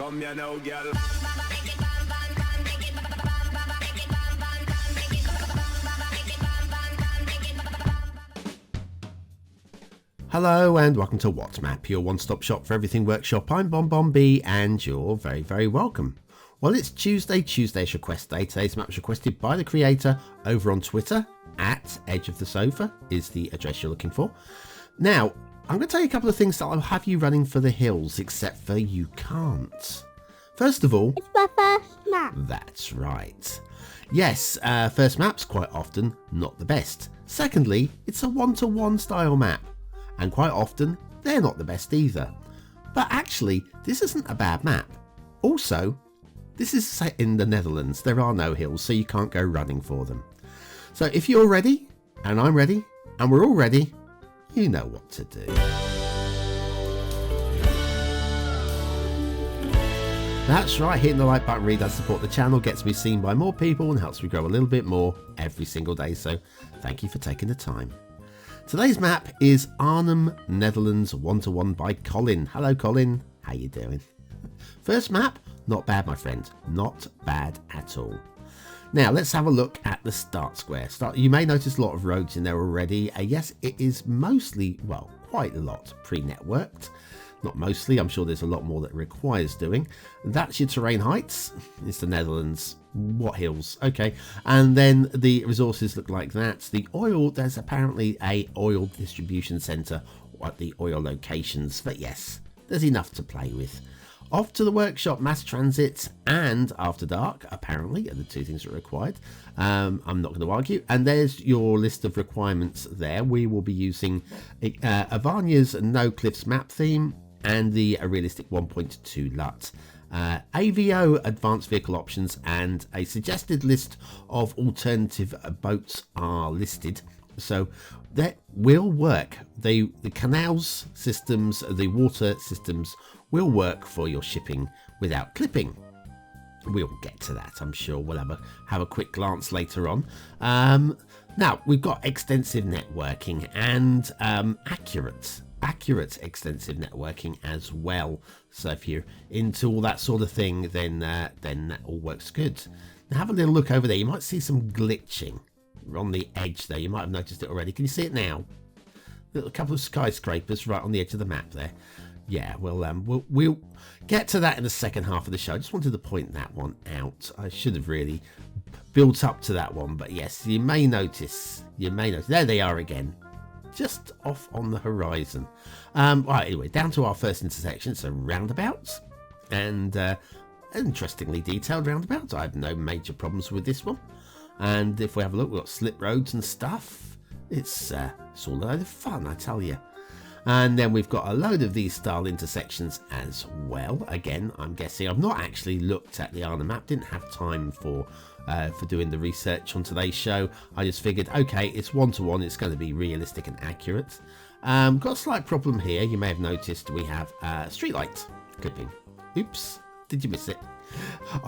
Come here now, girl. Hello and welcome to What's Map, your one-stop shop for everything workshop. I'm BonBonB and you're very, very welcome. Well, it's Tuesday's request day. Today's map was requested by the creator over on Twitter. At Edge of the Sofa is the address you're looking for. Now, I'm going to tell you a couple of things that will have you running for the hills, except for you can't. First of all, it's my first map. That's right. Yes, first map's quite often not the best. Secondly, it's a one-to-one style map. And quite often, they're not the best either. But actually, this isn't a bad map. Also, this is set in the Netherlands. There are no hills, so you can't go running for them. So if you're ready, and I'm ready, and we're all ready, you know what to do. That's right, hitting the like button really does support the channel, gets me seen by more people and helps me grow a little bit more every single day. So thank you for taking the time. Today's map is Arnhem, Netherlands, one-to-one by Collin. Hello, Collin. How you doing? First map, not bad, my friend. Not bad at all. Now, let's have a look at the start square. You may notice a lot of roads in there already. Yes, it is mostly, well, quite a lot pre-networked. Not mostly, I'm sure there's a lot more that requires doing. That's your terrain heights. It's the Netherlands. What hills? Okay. And then the resources look like that. The oil, there's apparently a oil distribution centre at the oil locations. But yes, there's enough to play with. Off to the workshop, mass transit and after dark, apparently, are the two things that are required. I'm not going to argue. And there's your list of requirements there. We will be using Avania's No Cliffs map theme and the realistic 1.2 LUT. AVO advanced vehicle options and a suggested list of alternative boats are listed. So that will work. The canals systems, the water systems will work for your shipping without clipping. We'll get to that, I'm sure. We'll have a quick glance later on. Now, we've got extensive networking and accurate extensive networking as well. So if you're into all that sort of thing, then that all works good. Now have a little look over there. You might see some glitching on the edge there. You might have noticed it already. Can you see it now? A couple of skyscrapers right on the edge of the map there. Yeah, we'll get to that in the second half of the show. I just wanted to point that one out. I should have really built up to that one, but yes, you may notice. There they are again, just off on the horizon. Right, anyway, down to our first intersection. So roundabouts, and interestingly detailed roundabouts. I have no major problems with this one. And if we have a look, we've got slip roads and stuff. It's all a load of fun, I tell you. And then we've got a load of these style intersections as well. Again, I'm guessing I've not actually looked at the Arnhem map. Didn't have time for doing the research on today's show. I just figured, okay, it's one-to-one. It's going to be realistic and accurate. Got a slight problem here. You may have noticed we have streetlight clipping. Oops, did you miss it?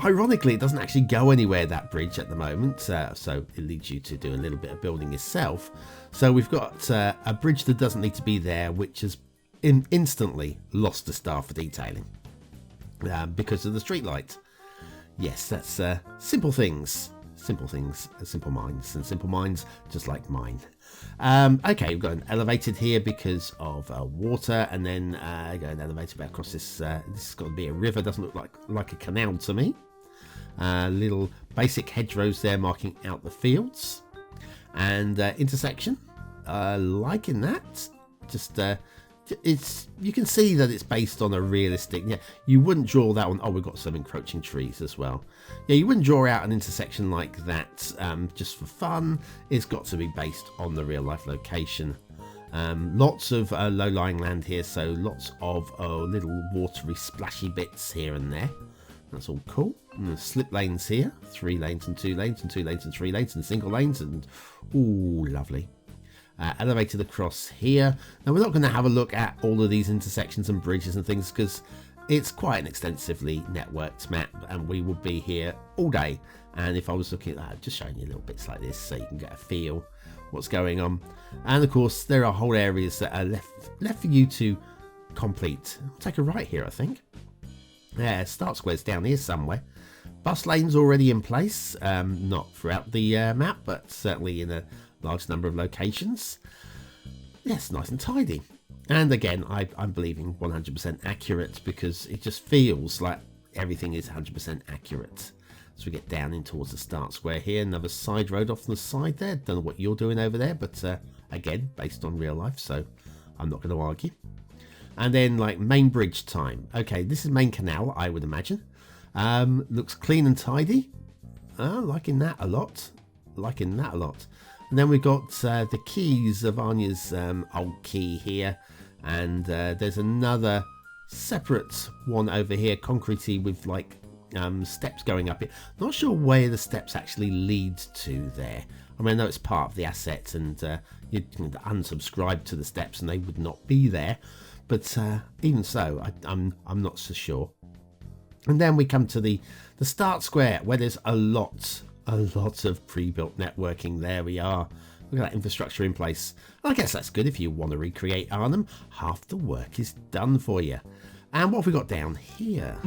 Ironically, it doesn't actually go anywhere, that bridge at the moment, so it leads you to do a little bit of building yourself. So we've got a bridge that doesn't need to be there, which has instantly lost a star for detailing because of the street light. Yes, that's simple things, simple minds, and simple minds just like mine. Okay, we've got an elevated here because of water, and then got an elevator back across this. This has got to be a river. Doesn't look like a canal to me. Little basic hedgerows there marking out the fields, and intersection. Liking that. Just you can see that it's based on a realistic. Yeah, you wouldn't draw that one. Oh, we've got some encroaching trees as well. Yeah, you wouldn't draw out an intersection like that just for fun. It's got to be based on the real life location. Lots of low-lying land here, so lots of little watery splashy bits here and there. That's all cool. And there's slip lanes here, 3 lanes and 2 lanes and 2 lanes and 3 lanes and single lanes, and ooh, lovely. Elevated across here. Now we're not going to have a look at all of these intersections and bridges and things because it's quite an extensively networked map and we will be here all day. And if I was looking at that, just showing you little bits like this so you can get a feel what's going on. And of course there are whole areas that are left for you to complete. I'll take a right here, I think. Yeah, start square's down here somewhere. Bus lanes already in place, not throughout the map, but certainly in a large number of locations. Yes, nice and tidy. And again, I'm believing 100% accurate because it just feels like everything is 100% accurate. So we get down in towards the start square here, another side road off on the side there. Don't know what you're doing over there, but again, based on real life, so I'm not going to argue. And then like main bridge time. Okay, this is main canal, I would imagine. Looks clean and tidy. Liking that a lot. Liking that a lot. And then we've got the keys of Anya's old key here. And there's another separate one over here, concretey, with like steps going up it. Not sure where the steps actually lead to there. I mean, I know it's part of the asset, and you can unsubscribe to the steps and they would not be there. But even so, I'm not so sure. And then we come to the start square, where there's a lot of pre-built networking. There we are. Look at that infrastructure in place. I guess that's good if you want to recreate Arnhem. Half the work is done for you. And what have we got down here?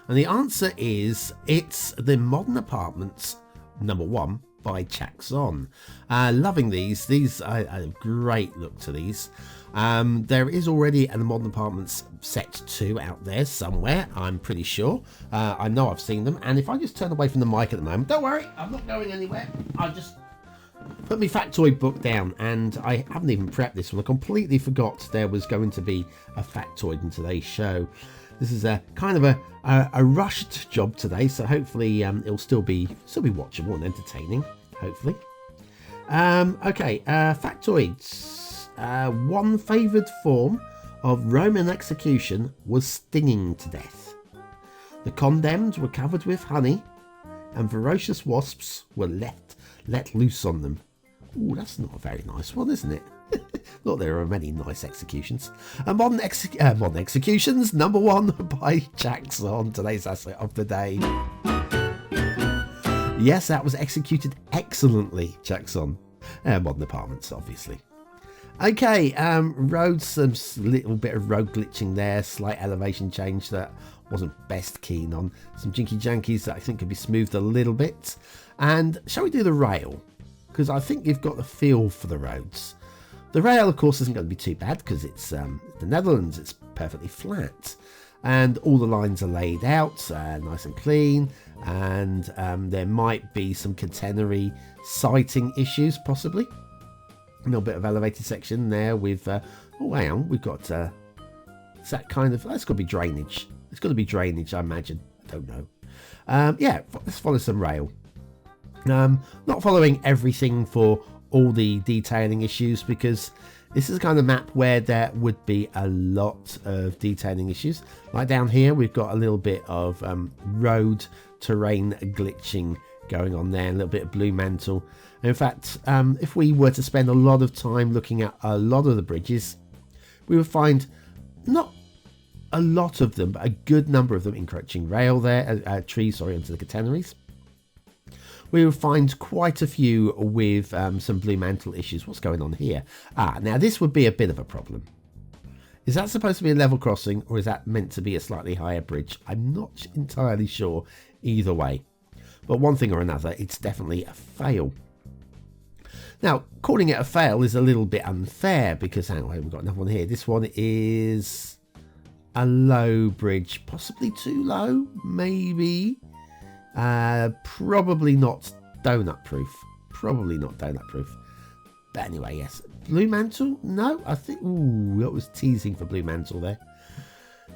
And the answer is, it's the Modern Apartments #1 by Jackson. Loving these. These are a great look to these. There is already a Modern Apartments set 2 out there somewhere, I'm pretty sure. I know I've seen them, and if I just turn away from the mic at the moment, don't worry, I'm not going anywhere. I'll just put my factoid book down, and I haven't even prepped this one. I completely forgot there was going to be a factoid in today's show. This is a kind of a rushed job today, so hopefully it'll still be watchable and entertaining, hopefully. Okay, factoids. One favoured form of Roman execution was stinging to death. The condemned were covered with honey, and ferocious wasps were let loose on them. Ooh, that's not a very nice one, isn't it? Not there are many nice executions. Modern Executions #1 by Jackson, today's asset of the day. Yes, that was executed excellently, Jackson. Modern Apartments, obviously. Okay, roads, some little bit of road glitching there, slight elevation change that wasn't best keen on. Some jinky jankies that I think could be smoothed a little bit. And shall we do the rail? Because I think you've got the feel for the roads. The rail, of course, isn't going to be too bad because it's the Netherlands. It's perfectly flat. And all the lines are laid out nice and clean. And there might be some catenary sighting issues, possibly. A little bit of elevated section there with... oh, hang on. We've got... is that kind of... That's got to be drainage. It's got to be drainage, I imagine. I don't know. Yeah, let's follow some rail. Not following everything for all the detailing issues, because this is the kind of map where there would be a lot of detailing issues. Like down here, we've got a little bit of road terrain glitching going on there, a little bit of blue mantle. In fact, if we were to spend a lot of time looking at a lot of the bridges, we would find not a lot of them, but a good number of them encroaching rail there, trees, onto the catenaries. We will find quite a few with some blue mantle issues. What's going on here? Now this would be a bit of a problem. Is that supposed to be a level crossing, or is that meant to be a slightly higher bridge? I'm not entirely sure either way. But one thing or another, it's definitely a fail. Now, calling it a fail is a little bit unfair because, hang on, we've got another one here. This one is a low bridge, possibly too low, maybe. Probably not donut proof. Probably not donut proof. But anyway, yes. Blue mantle? No, I think. Ooh, that was teasing for blue mantle there.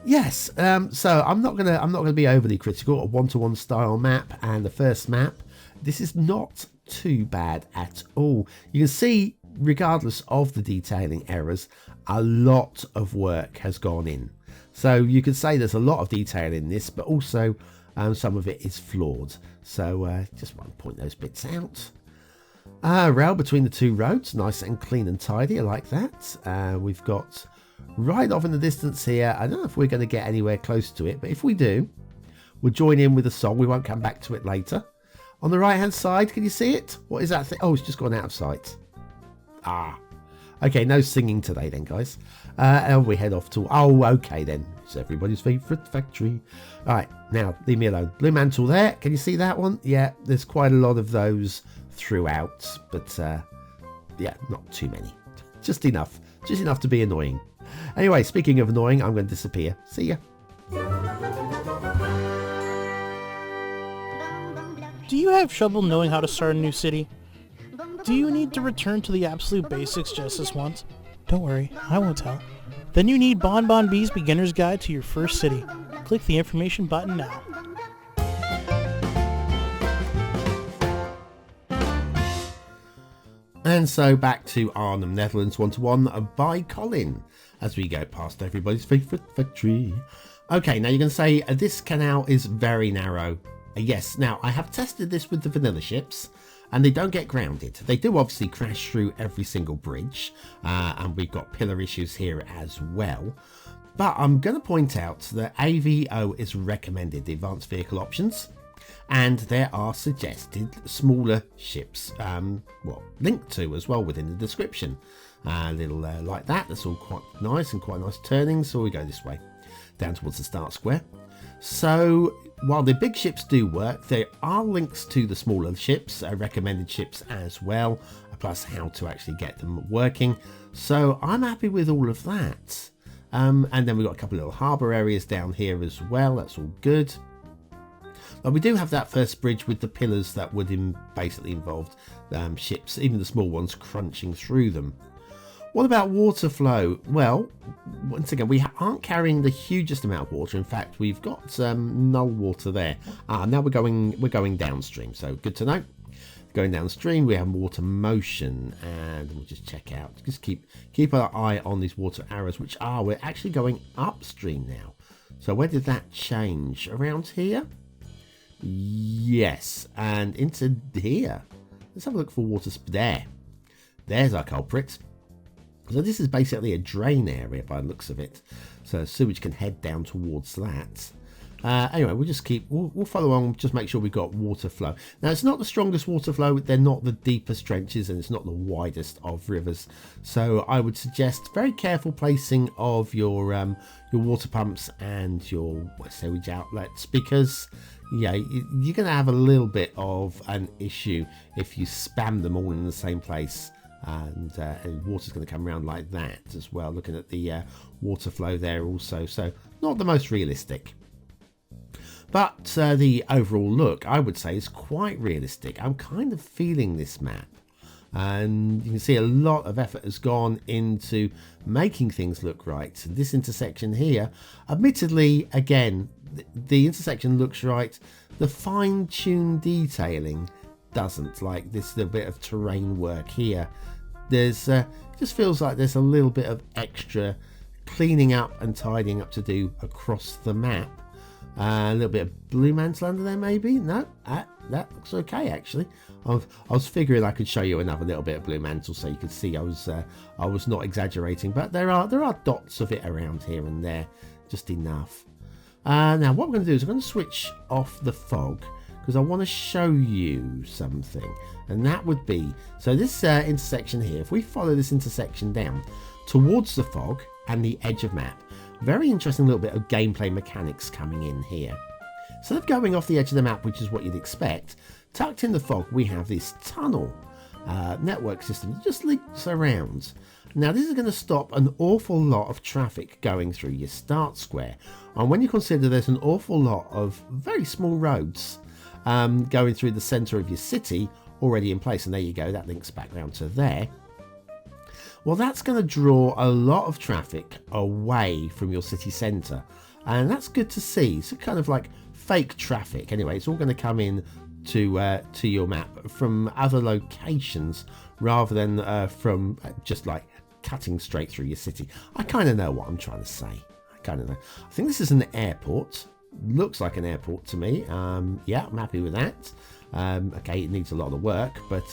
Yes. So I'm not gonna be overly critical. A 1-to-1 style map and the first map. This is not too bad at all. You can see, regardless of the detailing errors, a lot of work has gone in. So you could say there's a lot of detail in this, but also some of it is flawed. So just want to point those bits out. Rail between the two roads, nice and clean and tidy. I like that. We've got right off in the distance here. I don't know if we're going to get anywhere close to it, but if we do, we'll join in with a song. We won't come back to it later. On the right hand side, can you see it? What is that thing? Oh, it's just gone out of sight. Okay, no singing today then, guys. And we head off to... Oh, okay then. It's everybody's favourite factory. All right, now, leave me alone. Blue mantle there. Can you see that one? Yeah, there's quite a lot of those throughout. But, yeah, not too many. Just enough. Just enough to be annoying. Anyway, speaking of annoying, I'm going to disappear. See ya. Do you have trouble knowing how to start a new city? Do you need to return to the absolute basics just this once? Don't worry, I won't tell. Then you need BonBonB's Beginner's Guide to Your First City. Click the information button now. And so back to Arnhem, Netherlands 1-to-1 by Collin as we go past everybody's favourite factory. Okay, now you're going to say this canal is very narrow. Yes, now I have tested this with the vanilla ships and they don't get grounded. They do obviously crash through every single bridge and we've got pillar issues here as well. But I'm going to point out that AVO is recommended, the advanced vehicle options. And there are suggested smaller ships, linked to as well within the description. A little like that, that's all quite nice and quite nice turning. So we go this way, down towards the start square. So while the big ships do work, there are links to the smaller ships, recommended ships as well, plus how to actually get them working. So I'm happy with all of that. And then we've got a couple of little harbour areas down here as well, that's all good. But we do have that first bridge with the pillars that would basically involve ships, even the small ones, crunching through them. What about water flow? Well, once again, we aren't carrying the hugest amount of water. In fact, we've got null water there. Now we're going downstream, so good to know. Going downstream, we have water motion, and we'll just check out. Just keep our eye on these water arrows, which we're actually going upstream now. So where did that change? Around here? Yes, and into here. Let's have a look for water. There. There's our culprit. So this is basically a drain area by the looks of it. So sewage can head down towards that. Anyway, we'll follow on, just make sure we've got water flow. Now, it's not the strongest water flow. They're not the deepest trenches and it's not the widest of rivers. So I would suggest very careful placing of your water pumps and your sewage outlets, because yeah, you're going to have a little bit of an issue if you spam them all in the same place. And water's going to come around like that as well, looking at the water flow there also. So not the most realistic. But the overall look, I would say, is quite realistic. I'm kind of feeling this map. And you can see a lot of effort has gone into making things look right. This intersection here, admittedly, again, the intersection looks right. The fine-tuned detailing doesn't. Like this little bit of terrain work here. There's just feels like there's a little bit of extra cleaning up and tidying up to do across the map. A little bit of blue mantle under there, maybe. No, that looks okay actually. I was figuring I could show you another little bit of blue mantle so you could see I was not exaggerating, but there are dots of it around here and there, just enough. Now what I'm going to do is I'm going to switch off the fog, because I want to show you something, and that would be, so this intersection here, if we follow this intersection down towards the fog and the edge of map, very interesting little bit of gameplay mechanics coming in here. Instead of going off the edge of the map, which is what you'd expect, tucked in the fog we have this tunnel network system that just links around. Now this is going to stop an awful lot of traffic going through your start square, and when you consider there's an awful lot of very small roads going through the centre of your city already in place, and there you go, that links back round to there. Well, that's going to draw a lot of traffic away from your city centre, and that's good to see. So kind of like fake traffic. Anyway, it's all going to come in to your map from other locations rather than from just like cutting straight through your city. I kind of know what I'm trying to say. I kind of know. I think this is an airport. Looks like an airport to me. Yeah, I'm happy with that. Okay, it needs a lot of work, but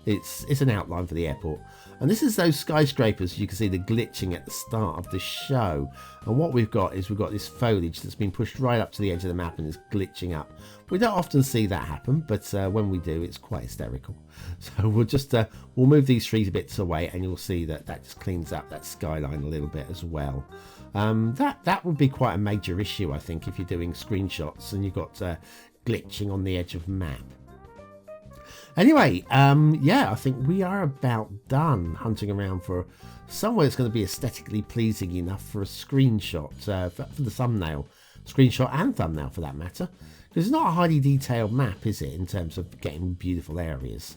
it's an outline for the airport. And this is those skyscrapers. You can see the glitching at the start of the show. And what we've got is we've got this foliage that's been pushed right up to the edge of the map and is glitching up. We don't often see that happen, but when we do, it's quite hysterical. So we'll just we'll move these 3 bits away, and you'll see that that just cleans up that skyline a little bit as well. That would be quite a major issue, I think, if you're doing screenshots and you've got glitching on the edge of map. Anyway, yeah, I think we are about done hunting around for somewhere that's going to be aesthetically pleasing enough for a screenshot, for the thumbnail. Screenshot and thumbnail for that matter. Because it's not a highly detailed map, is it, in terms of getting beautiful areas.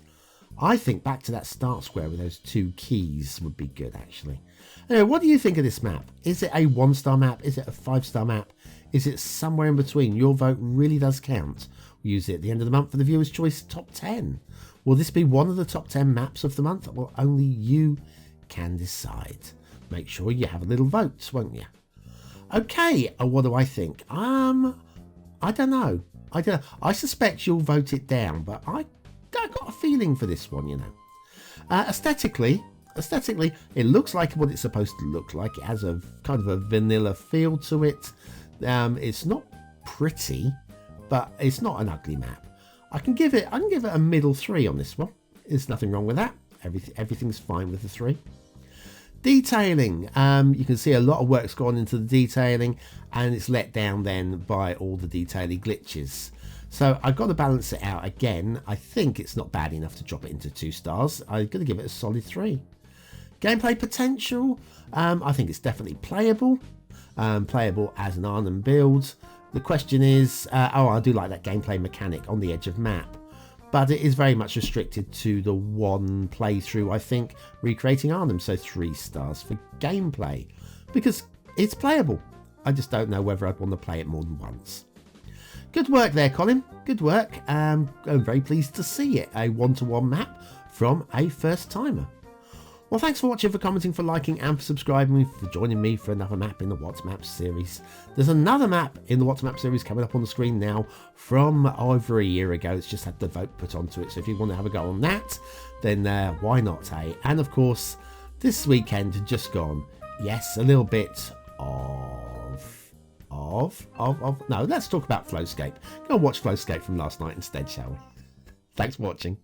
I think back to that start square with those 2 keys would be good, actually. Anyway, what do you think of this map? Is it a 1-star map? Is it a 5-star map? Is it somewhere in between? Your vote really does count. We'll use it at the end of the month for the Viewer's Choice Top 10. Will this be one of the top 10 maps of the month? Well, only you can decide. Make sure you have a little vote, won't you? Okay, what do I think? I don't know. I suspect you'll vote it down, but I got a feeling for this one, you know. Aesthetically, it looks like what it's supposed to look like. It has a kind of a vanilla feel to it. It's not pretty, but it's not an ugly map. I can give it a middle 3 on this one. There's nothing wrong with that. Everything's fine with the 3. Detailing. You can see a lot of work's gone into the detailing, and it's let down then by all the detailing glitches. So I've got to balance it out again. I think it's not bad enough to drop it into 2 stars. I'm going to give it a solid 3. Gameplay potential. I think it's definitely playable. Playable as an Arnhem build. The question is, I do like that gameplay mechanic on the edge of map, but it is very much restricted to the 1 playthrough, I think, recreating Arnhem, so 3 stars for gameplay, because it's playable. I just don't know whether I'd want to play it more than once. Good work there, Colin. Good work. I'm very pleased to see it, a 1-to-1 map from a first timer. Well, thanks for watching, for commenting, for liking, and for subscribing, for joining me for another map in the What's Maps series. There's another map in the What's Maps series coming up on the screen now from over a year ago. It's just had the vote put onto it. So if you want to have a go on that, then why not, hey? And of course, this weekend just gone. Yes, a little bit no, let's talk about Flowscape. Go and watch Flowscape from last night instead, shall we? Thanks for watching.